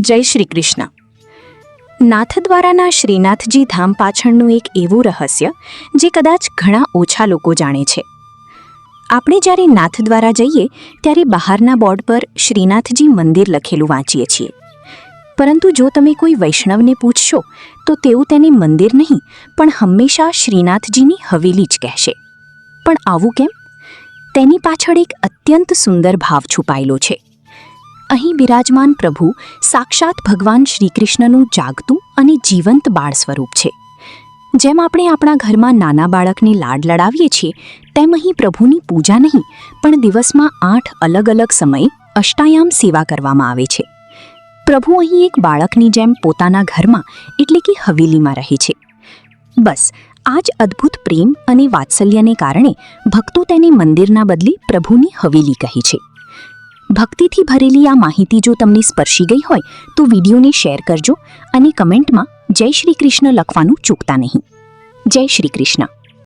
જય શ્રી કૃષ્ણ. નાથદ્વારાના શ્રીનાથજી ધામ પાછળનું એક એવું રહસ્ય જે કદાચ ઘણા ઓછા લોકો જાણે છે. આપણે જ્યારે નાથદ્વારા જઈએ ત્યારે બહારના બોર્ડ પર શ્રીનાથજી મંદિર લખેલું વાંચીએ છીએ, પરંતુ જો તમે કોઈ વૈષ્ણવને પૂછશો તો તેઓ તેને મંદિર નહીં પણ હંમેશા શ્રીનાથજીની હવેલી જ કહેશે. પણ આવું કેમ? તેની પાછળ એક અત્યંત સુંદર ભાવ છુપાયેલો છે. અહીં બિરાજમાન પ્રભુ સાક્ષાત ભગવાન શ્રીકૃષ્ણનું જાગતું અને જીવંત બાળ સ્વરૂપ છે. જેમ આપણે આપણા ઘરમાં નાના બાળકને લાડ લડાવીએ છીએ, તેમ અહીં પ્રભુની પૂજા નહીં પણ દિવસમાં 8 અલગ અલગ સમયે અષ્ટાયામ સેવા કરવામાં આવે છે. પ્રભુ અહીં એક બાળકની જેમ પોતાના ઘરમાં એટલે કે હવેલીમાં રહે છે. બસ આ જ અદ્ભુત પ્રેમ અને વાત્સલ્યને કારણે ભક્તો તેને મંદિરના બદલે પ્રભુની હવેલી કહે છે. ભક્તિથી ભરેલી આ માહિતી જો તમને સ્પર્શી ગઈ હોય તો વિડીયોને શેર કરજો અને કમેન્ટમાં જય શ્રી કૃષ્ણ લખવાનું ચૂકતા નહીં. જય શ્રી કૃષ્ણ.